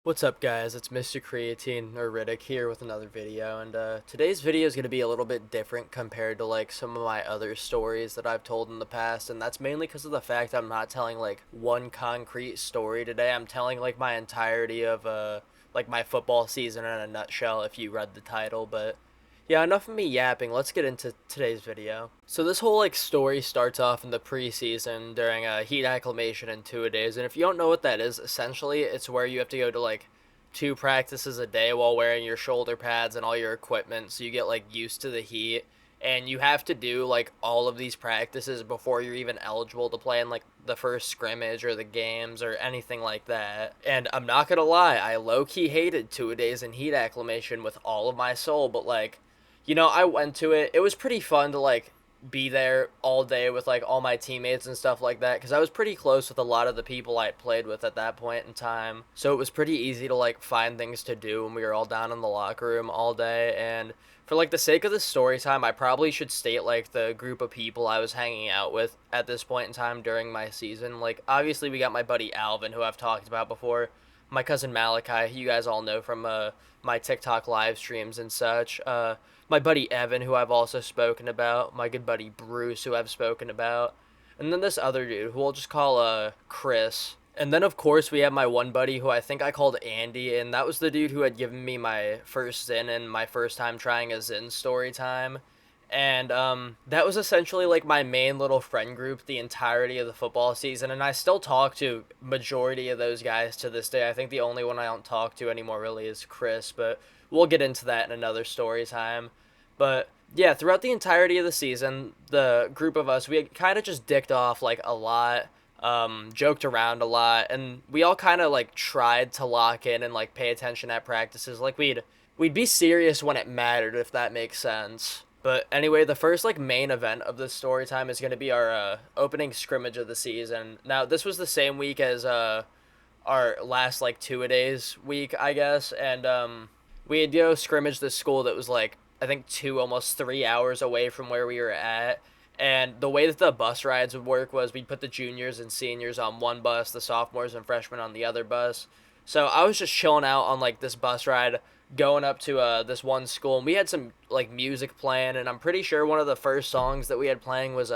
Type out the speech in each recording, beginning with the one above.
What's up, guys? It's Mr. Creatine or Riddick here with another video, and today's video is going to be a little bit different compared to like some of my other stories that I've told in the past, and that's mainly because of the fact I'm not telling like one concrete story today. I'm telling like my entirety of like my football season in a nutshell if you read the title, but yeah, enough of me yapping. Let's get into today's video. So this whole like story starts off in the preseason during a heat acclimation in 2 days, and if you don't know what that is, essentially it's where you have to go to like two practices a day while wearing your shoulder pads and all your equipment, so you get like used to the heat. And you have to do like all of these practices before you're even eligible to play in like the first scrimmage or the games or anything like that. And I'm not gonna lie, I low key hated 2 days in heat acclimation with all of my soul, but like I went to it. It was pretty fun to like be there all day with like all my teammates and stuff like that because I was pretty close with a lot of the people I played with at that point in time. So it was pretty easy to like find things to do when we were all down in the locker room all day. And for like the sake of the story time, I probably should state like the group of people I was hanging out with at this point in time during my season. Like obviously we got my buddy Alvin, who I've talked about before, my cousin Malachi, who you guys all know from my TikTok live streams and such. My buddy Evan, who I've also spoken about, my good buddy Bruce, who I've spoken about, and then this other dude, who we'll just call Chris. And then of course we have my one buddy who I think I called Andy, and that was the dude who had given me my first Zin and my first time trying a Zin story time. And that was essentially like my main little friend group the entirety of the football season, and I still talk to majority of those guys to this day. I think the only one I don't talk to anymore really is Chris, but we'll get into that in another story time. But yeah, throughout the entirety of the season, the group of us, we kind of just dicked off like a lot, joked around a lot, and we all kind of like tried to lock in and like pay attention at practices. Like we'd be serious when it mattered, if that makes sense. But anyway, the first like main event of this story time is going to be our opening scrimmage of the season. Now, this was the same week as our last like 2 days week, I guess, and we had scrimmage this school that was like I think 2 almost 3 hours away from where we were at. And the way that the bus rides would work was we'd put the juniors and seniors on one bus, the sophomores and freshmen on the other bus. So I was just chilling out on like this bus ride going up to this one school, and we had some like music playing, and I'm pretty sure one of the first songs that we had playing was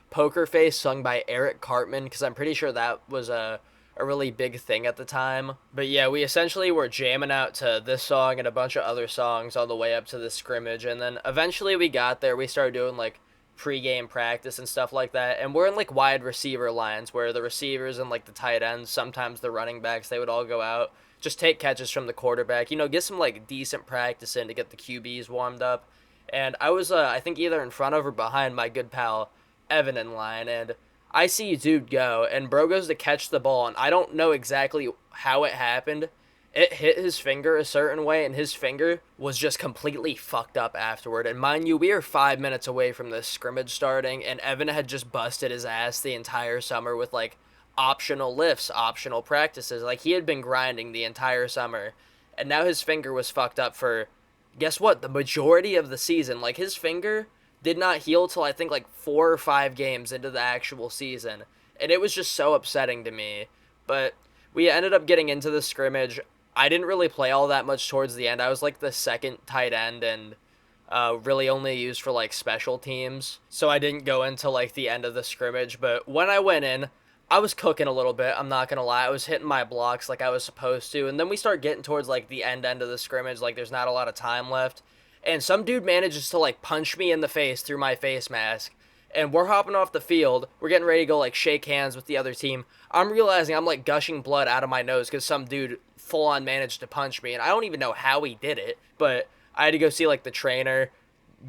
Poker Face, sung by Eric Cartman, because I'm pretty sure that was a really big thing at the time. But yeah, we essentially were jamming out to this song and a bunch of other songs on the way up to the scrimmage, and then eventually we got there. We started doing like pre-game practice and stuff like that, and we're in like wide receiver lines where the receivers and like the tight ends, sometimes the running backs, they would all go out, just take catches from the quarterback, get some like decent practice in to get the QBs warmed up. And I was I think either in front of or behind my good pal Evan in line, and I see dude go, and bro goes to catch the ball, and I don't know exactly how it happened. It hit his finger a certain way, and his finger was just completely fucked up afterward. And mind you, we are 5 minutes away from this scrimmage starting, and Evan had just busted his ass the entire summer with like optional lifts, optional practices. Like he had been grinding the entire summer, and now his finger was fucked up for, guess what, the majority of the season. Like his finger did not heal till I think like 4 or 5 games into the actual season. And it was just so upsetting to me. But we ended up getting into the scrimmage. I didn't really play all that much towards the end. I was like the second tight end and really only used for like special teams. So I didn't go into like the end of the scrimmage. But when I went in, I was cooking a little bit. I'm not going to lie. I was hitting my blocks like I was supposed to. And then we start getting towards like the end of the scrimmage. Like there's not a lot of time left, and some dude manages to like punch me in the face through my face mask, and we're hopping off the field, we're getting ready to go like shake hands with the other team. I'm realizing I'm like gushing blood out of my nose because some dude full on managed to punch me, and I don't even know how he did it, but I had to go see like the trainer,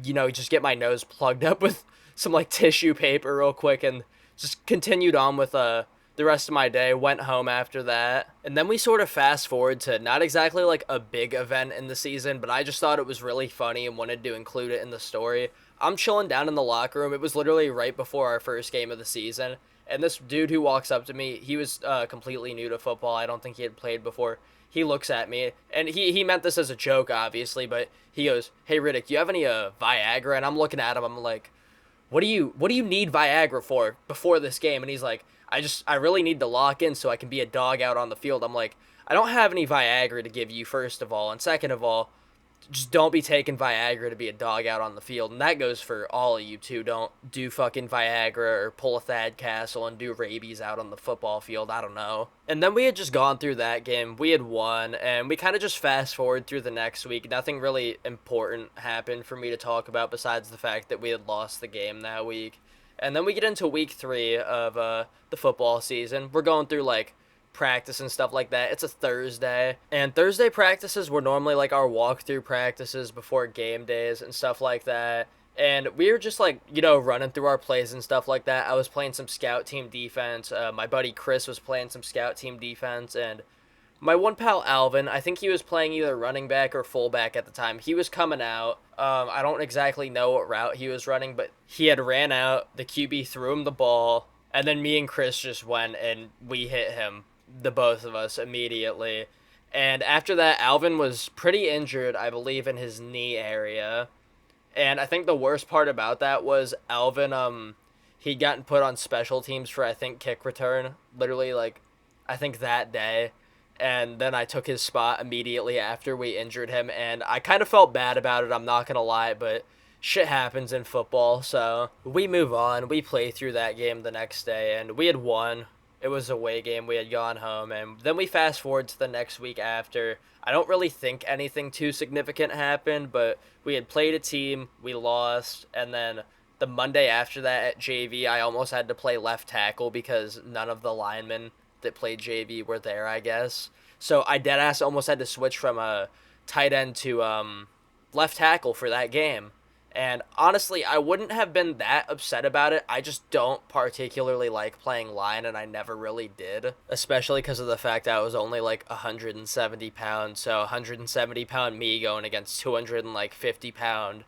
just get my nose plugged up with some like tissue paper real quick, and just continued on with the rest of my day. Went home after that, and then we sort of fast forward to not exactly like a big event in the season, but I just thought it was really funny and wanted to include it in the story. I'm chilling down in the locker room. It was literally right before our first game of the season, and this dude who walks up to me, he was completely new to football. I don't think he had played before. He looks at me, and he meant this as a joke, obviously, but he goes, "Hey Riddick, do you have any Viagra?" And I'm looking at him. I'm like, what do you need Viagra for before this game? And he's like, I really need to lock in so I can be a dog out on the field. I'm like, I don't have any Viagra to give you, first of all, and second of all, just don't be taking Viagra to be a dog out on the field. And that goes for all of you too. Don't do fucking Viagra or pull a Thad Castle and do rabies out on the football field. I don't know. And then we had just gone through that game. We had won, and we kind of just fast forward through the next week. Nothing really important happened for me to talk about besides the fact that we had lost the game that week. And then we get into week 3 of the football season. We're going through like practice and stuff like that. It's a Thursday, and Thursday practices were normally like our walkthrough practices before game days and stuff like that. And we were just like, running through our plays and stuff like that. I was playing some scout team defense. My buddy Chris was playing some scout team defense, and my one pal Alvin, I think he was playing either running back or fullback at the time. He was coming out. I don't exactly know what route he was running, but he had ran out. The QB threw him the ball, and then me and Chris just went and we hit him, the both of us, immediately. And after that, Alvin was pretty injured, I believe, in his knee area. And I think the worst part about that was Alvin, he'd gotten put on special teams for, I think, kick return. Literally, like, I think that day. And then I took his spot immediately after we injured him. And I kind of felt bad about it, I'm not going to lie, but shit happens in football. So we move on. We play through that game the next day, and we had won. It was a away game. We had gone home, and then we fast forward to the next week after. I don't really think anything too significant happened, but we had played a team, we lost, and then the Monday after that at JV, I almost had to play left tackle because none of the linemen that played JV were there, I guess. So I deadass almost had to switch from a tight end to left tackle for that game. And honestly, I wouldn't have been that upset about it. I just don't particularly like playing line, and I never really did. Especially because of the fact I was only like 170 pounds. So 170 pound me going against 250 pound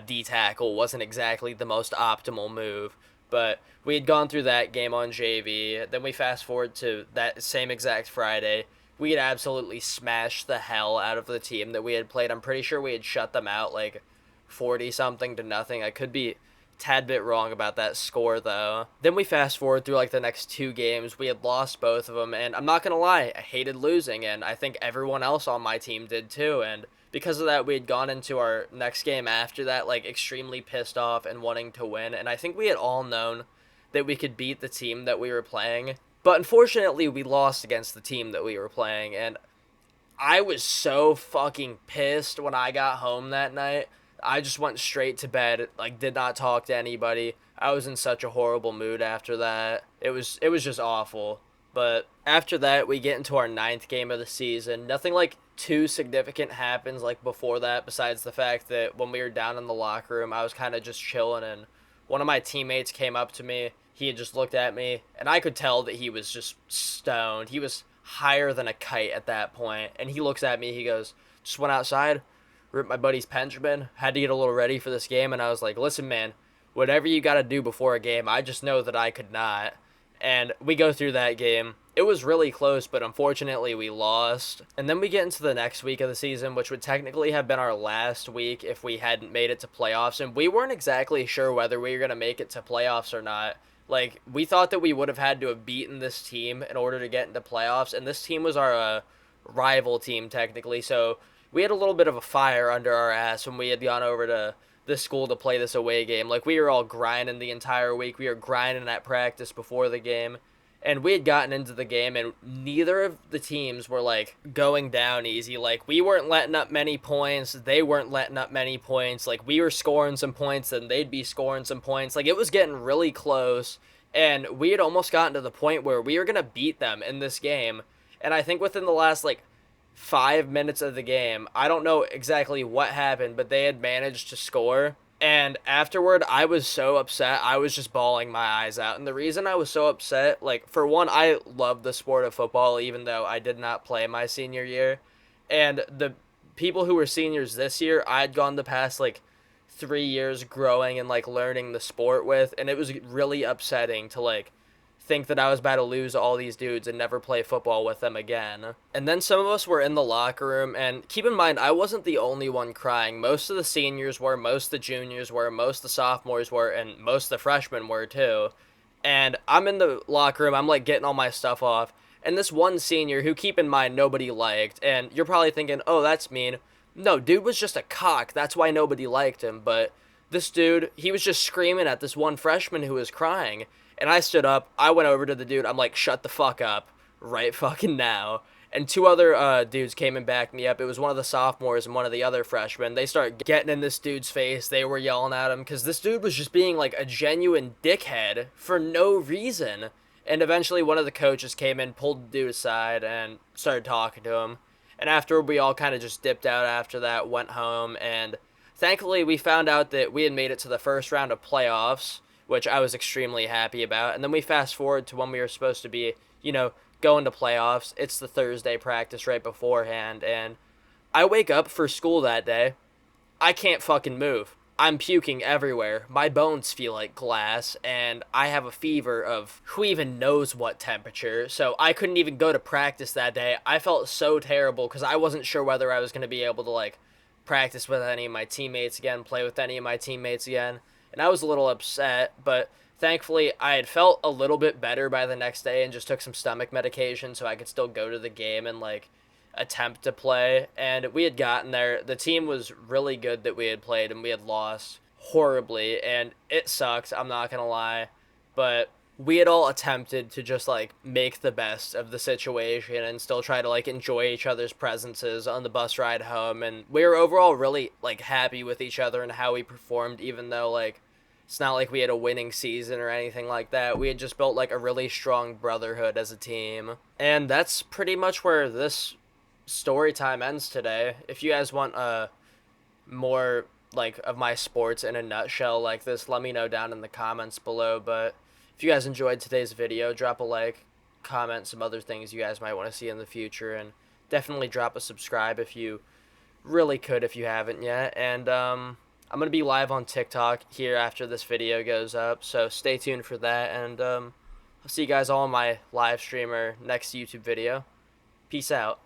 D-tackle wasn't exactly the most optimal move. But we had gone through that game on JV. Then we fast forward to that same exact Friday. We had absolutely smashed the hell out of the team that we had played. I'm pretty sure we had shut them out like 40 something to nothing. I could be a tad bit wrong about that score though. Then we fast forward through like the next 2 games. We had lost both of them, and I'm not gonna lie, I hated losing, and I think everyone else on my team did too. And because of that, we had gone into our next game after that like extremely pissed off and wanting to win, and I think we had all known that we could beat the team that we were playing. But unfortunately, we lost against the team that we were playing, and I was so fucking pissed when I got home that night. I just went straight to bed, like did not talk to anybody. I was in such a horrible mood after that. It was just awful. But after that, we get into our 9th game of the season. Nothing like too significant happens like before that, besides the fact that when we were down in the locker room, I was kind of just chilling, and one of my teammates came up to me. He had just looked at me, and I could tell that he was just stoned. He was higher than a kite at that point, and he looks at me, he goes, "Just went outside, ripped my buddy's Benjamin, had to get a little ready for this game." And I was like, "Listen, man, whatever you got to do before a game, I just know that I could not." And we go through that game. It was really close, but unfortunately we lost. And then we get into the next week of the season, which would technically have been our last week if we hadn't made it to playoffs. And we weren't exactly sure whether we were going to make it to playoffs or not. Like, we thought that we would have had to have beaten this team in order to get into playoffs. And this team was our rival team, technically. So we had a little bit of a fire under our ass when we had gone over to this school to play this away game. Like, we were all grinding the entire week. We were grinding at practice before the game. And we had gotten into the game, and neither of the teams were, like, going down easy. Like, we weren't letting up many points. They weren't letting up many points. Like, we were scoring some points, and they'd be scoring some points. Like, it was getting really close. And we had almost gotten to the point where we were going to beat them in this game. And I think within the last, like, 5 minutes of the game, I don't know exactly what happened, but they had managed to score. And afterward, I was so upset. I was just bawling my eyes out. And the reason I was so upset, like, for one, I love the sport of football, even though I did not play my senior year. And the people who were seniors this year, I'd gone the past, like, 3 years growing and, like, learning the sport with. And it was really upsetting to, like, think that I was about to lose all these dudes and never play football with them again. And then some of us were in the locker room, and keep in mind, I wasn't the only one crying. Most of the seniors were, most of the juniors were, most of the sophomores were, and most of the freshmen were too. And I'm in the locker room, I'm like getting all my stuff off, And this one senior, who keep in mind nobody liked, and you're probably thinking, oh, that's mean. No, dude was just a cock. That's why nobody liked him. But this dude, he was just screaming at this one freshman who was crying. And I stood up. I went over to the dude. I'm like, shut the fuck up right fucking now. And two other dudes came and backed me up. It was one of the sophomores and one of the other freshmen. They start getting in this dude's face. They were yelling at him because this dude was just being like a genuine dickhead for no reason. And eventually one of the coaches came in, pulled the dude aside, and started talking to him. And after, we all kind of just dipped out after that, went home, and thankfully we found out that we had made it to the first round of playoffs, which I was extremely happy about. And then we fast forward to when we were supposed to be, going to playoffs. It's the Thursday practice right beforehand, and I wake up for school that day. I can't fucking move. I'm puking everywhere. My bones feel like glass, and I have a fever of who even knows what temperature. So I couldn't even go to practice that day. I felt so terrible because I wasn't sure whether I was going to be able to, like, practice with any of my teammates again, play with any of my teammates again. And I was a little upset, but thankfully I had felt a little bit better by the next day and just took some stomach medication so I could still go to the game and, like, attempt to play. And we had gotten there. The team was really good that we had played, and we had lost horribly, and it sucked, I'm not gonna lie. But we had all attempted to just, like, make the best of the situation and still try to, like, enjoy each other's presences on the bus ride home. And we were overall really, like, happy with each other and how we performed, even though, like, it's not like we had a winning season or anything like that. We had just built, like, a really strong brotherhood as a team. And that's pretty much where this story time ends today. If you guys want more, like, of my sports in a nutshell like this, let me know down in the comments below. But if you guys enjoyed today's video, drop a like, comment some other things you guys might want to see in the future, and definitely drop a subscribe if you really could, if you haven't yet. And I'm gonna be live on TikTok here after this video goes up, so stay tuned for that. And I'll see you guys all in my live stream or next YouTube video. Peace out.